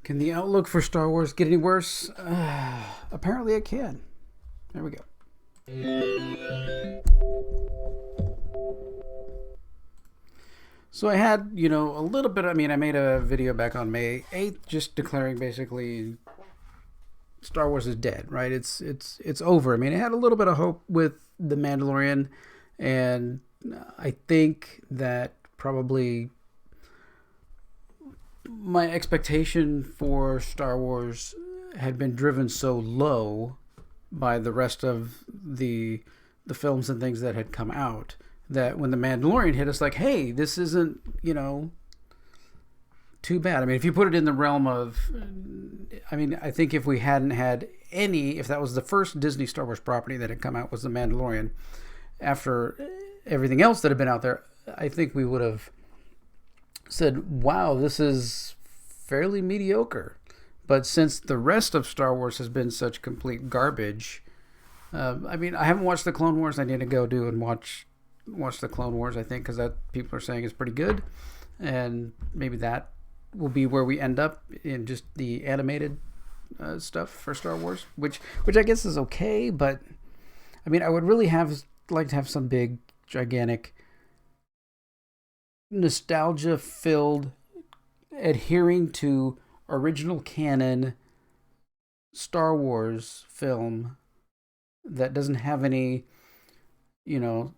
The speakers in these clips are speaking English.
Can the outlook for Star Wars get any worse? Apparently it can. There we go. So I had, a little bit. I mean, I made a video back on May 8th, just declaring basically Star Wars is dead. Right? It's over. I mean, it had a little bit of hope with the Mandalorian, and I think that probably my expectation for Star Wars had been driven so low by the rest of the films and things that had come out that when the Mandalorian hit, it's like, hey, this isn't too bad. I mean, if you put it in the realm of, I mean, I think if we hadn't had any, if that was the first Disney Star Wars property that had come out was the Mandalorian, after everything else that had been out there, I think we would have said, wow, this is fairly mediocre. But since the rest of Star Wars has been such complete garbage, I mean, I haven't watched the Clone Wars. I need to go do and watch the Clone Wars, I think, because that people are saying is pretty good, and maybe that will be where we end up in just the animated stuff for Star Wars, which I guess is okay. But I mean, I would really like to have some big, gigantic, nostalgia-filled, adhering to original canon Star Wars film that doesn't have any,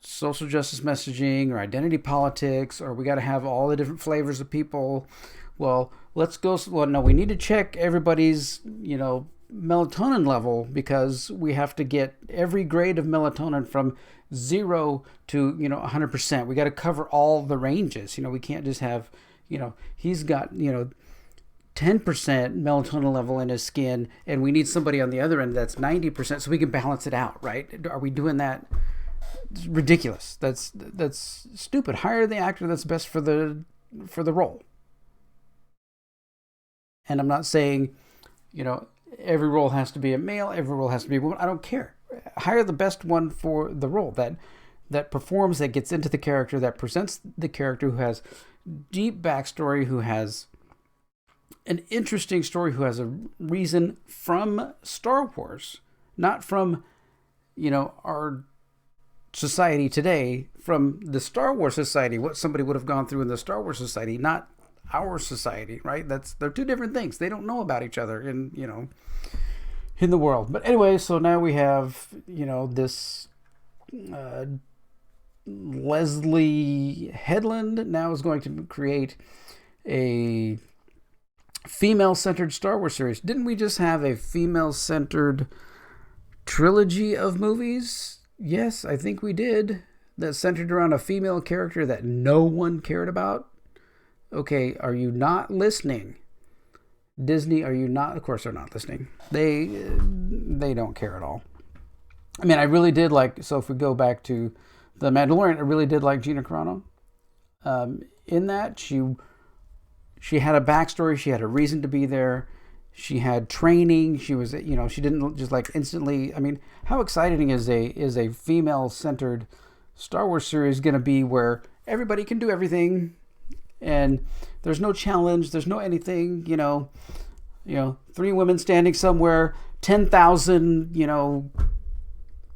social justice messaging or identity politics, or we got to have all the different flavors of people. Well, no, we need to check everybody's, melatonin level, because we have to get every grade of melatonin from 0 to, 100%. We got to cover all the ranges. We can't just have, he's got, 10% melatonin level in his skin, and we need somebody on the other end that's 90% so we can balance it out, right? Are we doing that? It's ridiculous. That's stupid. Hire the actor that's best for the role. And I'm not saying, every role has to be a male, every role has to be a woman. I don't care. Hire the best one for the role that performs, that gets into the character, that presents the character, who has deep backstory, who has an interesting story, who has a reason from Star Wars, not from, our society today, from the Star Wars society, what somebody would have gone through in the Star Wars society, not our society, right? They're two different things. They don't know about each other in the world. But anyway, so now we have, this Leslie Headland now is going to create a female-centered Star Wars series. Didn't we just have a female-centered trilogy of movies? Yes, I think we did. That centered around a female character that no one cared about. Okay, are you not listening? Disney, are you not? Of course they're not listening. They don't care at all. I mean, I really did like, so if we go back to The Mandalorian, I really did like Gina Carano. In that, she had a backstory, she had a reason to be there, she had training, she was, she didn't just like instantly. I mean, how exciting is a female-centered Star Wars series going to be where everybody can do everything, and there's no challenge, there's no anything, 3 women standing somewhere, 10,000,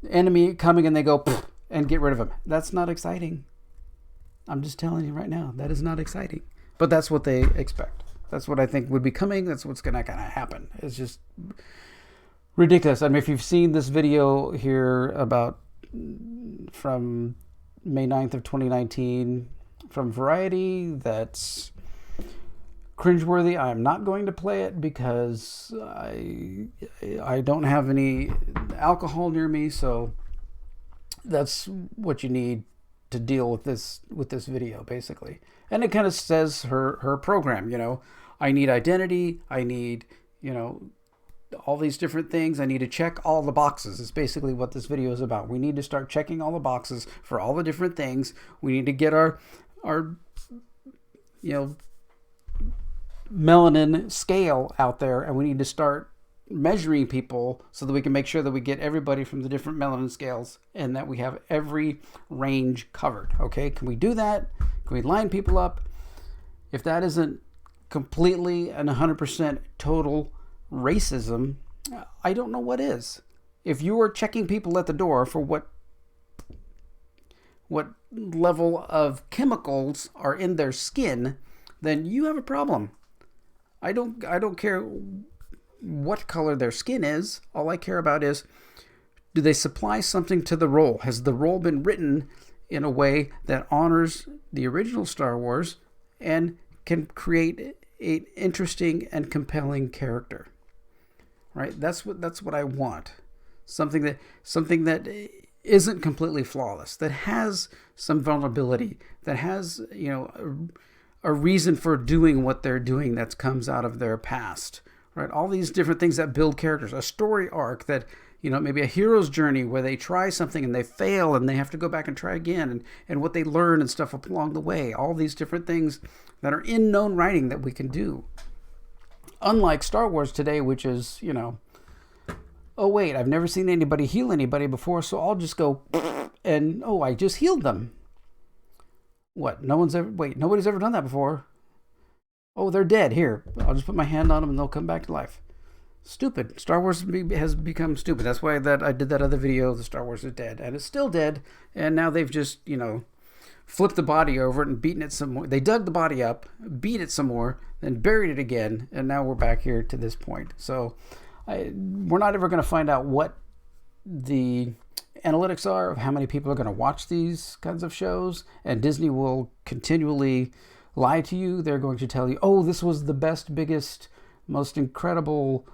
enemy coming, and they go and get rid of them. That's not exciting. I'm just telling you right now, that is not exciting. But that's what they expect. That's what I think would be coming. That's what's going to kind of happen. It's just ridiculous. I mean, if you've seen this video here from May 9th of 2019 from Variety, that's cringeworthy. I'm not going to play it because I don't have any alcohol near me, so that's what you need to deal with this video, basically. And it kind of says her program, I need identity, I need, all these different things. I need to check all the boxes. It's basically what this video is about. We need to start checking all the boxes for all the different things. We need to get our melanin scale out there, and we need to start measuring people so that we can make sure that we get everybody from the different melanin scales and that we have every range covered. Okay, can we do that? Can we line people up? If that isn't completely and 100% total racism, I don't know what is. If you are checking people at the door for what level of chemicals are in their skin, then you have a problem. I don't care what color their skin is. All I care about is, do they supply something to the role? Has the role been written in a way that honors the original Star Wars and can create an interesting and compelling character? Right? That's what I want. Something that isn't completely flawless, that has some vulnerability, that has, a reason for doing what they're doing that comes out of their past, right? All these different things that build characters, a story arc that, maybe a hero's journey where they try something and they fail and they have to go back and try again, and what they learn and stuff along the way. All these different things that are in known writing that we can do. Unlike Star Wars today, which is, oh wait, I've never seen anybody heal anybody before, so I'll just go and, oh, I just healed them. What? Nobody's ever done that before. Oh, they're dead. Here, I'll just put my hand on them and they'll come back to life. Stupid. Star Wars has become stupid. That's why I did that other video, the Star Wars is dead. And it's still dead. And now they've just, flipped the body over it and beaten it some more. They dug the body up, beat it some more, then buried it again. And now we're back here to this point. So we're not ever going to find out what the analytics are of how many people are going to watch these kinds of shows. And Disney will continually lie to you. They're going to tell you, oh, this was the best, biggest, most incredible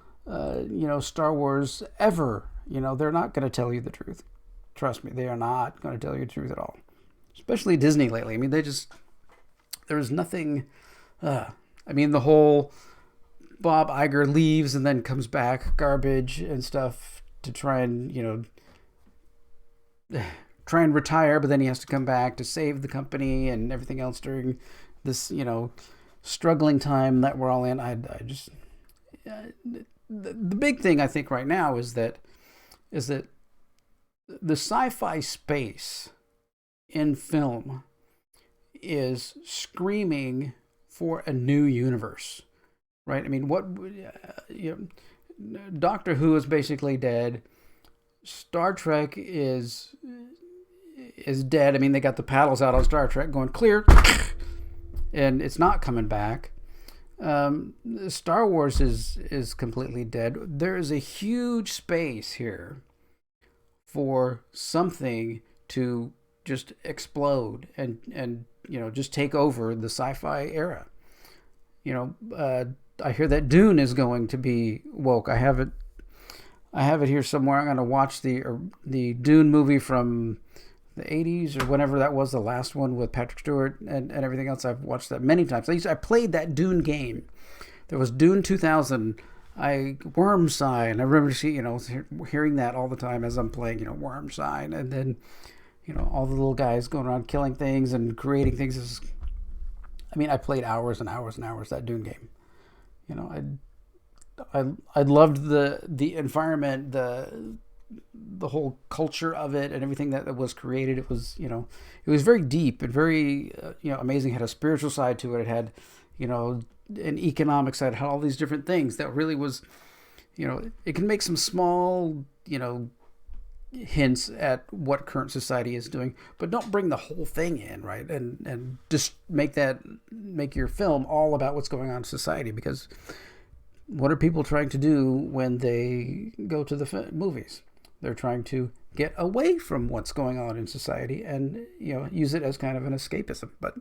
Star Wars ever. They're not going to tell you the truth. Trust me, they are not going to tell you the truth at all. Especially Disney lately. I mean, there's nothing, the whole Bob Iger leaves and then comes back, garbage and stuff, to try and, retire, but then he has to come back to save the company and everything else during this, struggling time that we're all in. The big thing I think right now is that the sci-fi space in film is screaming for a new universe, right? I mean, Doctor Who is basically dead. Star Trek is dead. I mean, they got the paddles out on Star Trek going clear, and it's not coming back. Star Wars is completely dead. There is a huge space here for something to just explode and just take over the sci-fi era. I hear that Dune is going to be woke. I have it here somewhere. I'm going to watch the Dune movie from the 80s or whenever that was, the last one with Patrick Stewart and everything else. I've watched that many times. I played that Dune game. There was Dune 2000. Wormsign. I remember hearing that all the time as I'm playing, Wormsign, and then all the little guys going around killing things and creating things. I played hours and hours and hours that Dune game. I loved the environment, the whole culture of it and everything that was created. It was, it was very deep and very, amazing. It had a spiritual side to it. It had, an economic side. It had all these different things that really was, it can make some small, hints at what current society is doing, but don't bring the whole thing in, right? And just make your film all about what's going on in society, because what are people trying to do when they go to the movies? They're trying to get away from what's going on in society and, use it as kind of an escapism. But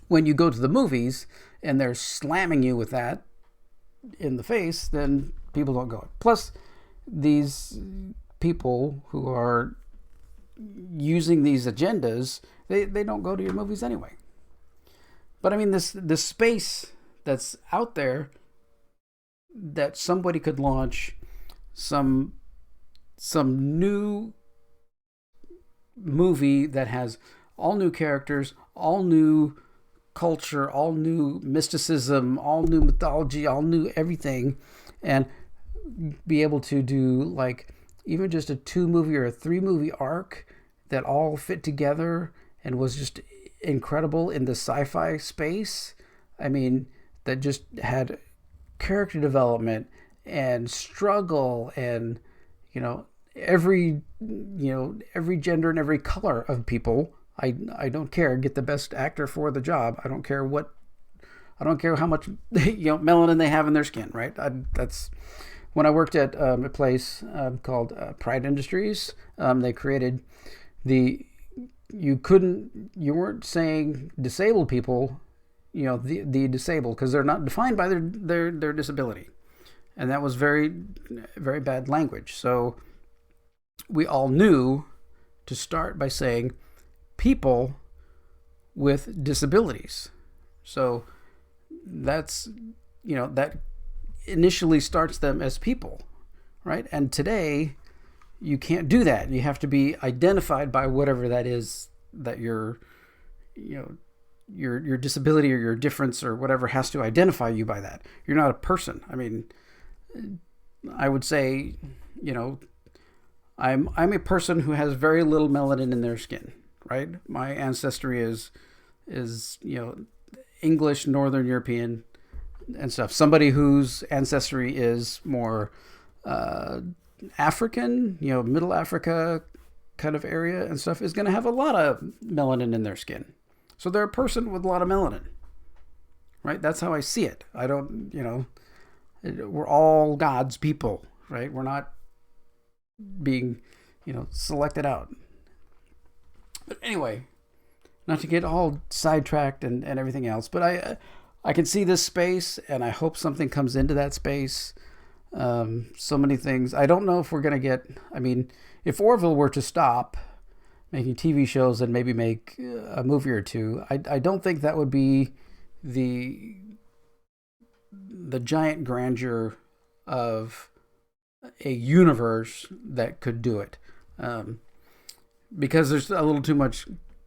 when you go to the movies and they're slamming you with that in the face, then people don't go. Plus, these people who are using these agendas, they don't go to your movies anyway. But this space that's out there, that somebody could launch some new movie that has all new characters, all new culture, all new mysticism, all new mythology, all new everything, and be able to do even just a 2-movie or a 3-movie arc that all fit together and was just incredible in the sci-fi space. that just had character development and struggle, and every gender and every color of people. I don't care. Get the best actor for the job. I don't care how much melanin they have in their skin. Right. That's when I worked at a place called Pride Industries. They created you weren't saying disabled people, the disabled, because they're not defined by their disability. And that was very, very bad language. So we all knew to start by saying people with disabilities. So that's, that initially starts them as people, right? And today you can't do that. You have to be identified by whatever that is that your disability or your difference or whatever has to identify you by that. You're not a person. I mean, I would say, I'm a person who has very little melanin in their skin, right? My ancestry is English, Northern European, and stuff. Somebody whose ancestry is more African, Middle Africa kind of area and stuff, is going to have a lot of melanin in their skin. So they're a person with a lot of melanin, right? That's how I see it. I don't, we're all God's people, right? We're not being, selected out. But anyway, not to get all sidetracked and everything else, but I can see this space, and I hope something comes into that space. So many things. I don't know if we're going to get, if Orville were to stop making TV shows and maybe make a movie or two, I don't think that would be the giant grandeur of a universe that could do it. Because there's a little too much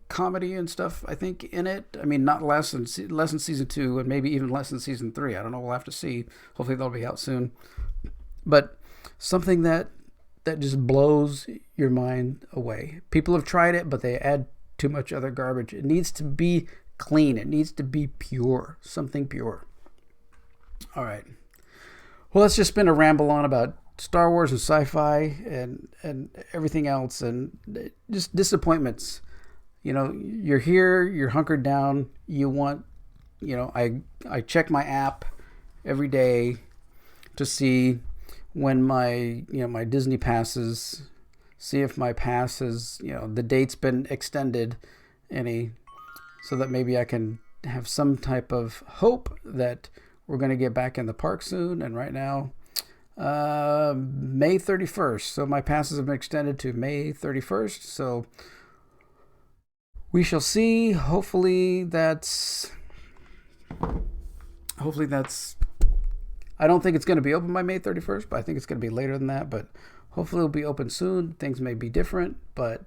comedy and stuff, I think, in it. Not less than season 2, and maybe even less than season 3. I don't know. We'll have to see. Hopefully they'll be out soon. But something that just blows your mind away. People have tried it, but they add too much other garbage. It needs to be clean. It needs to be pure. Something pure. All right. Well, it's just been a ramble on about Star Wars and sci-fi and everything else, and just disappointments. You're here, you're hunkered down, you want, I check my app every day to see when my Disney passes, see if my pass has, the date's been extended any, so that maybe I can have some type of hope that we're going to get back in the park soon. And right now, May 31st. So my passes have been extended to May 31st. So we shall see. Hopefully that's, I don't think it's going to be open by May 31st, but I think it's going to be later than that. But hopefully it'll be open soon. Things may be different, but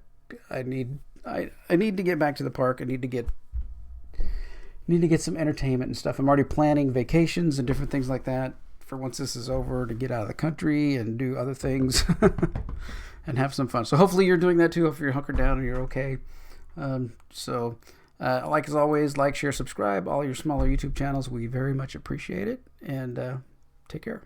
I need to get back to the park. I need to get some entertainment and stuff. I'm already planning vacations and different things like that for once this is over, to get out of the country and do other things and have some fun. So hopefully you're doing that too. If you're hunkered down and you're okay. Like as always, like, share, subscribe, all your smaller YouTube channels. We very much appreciate it. And take care.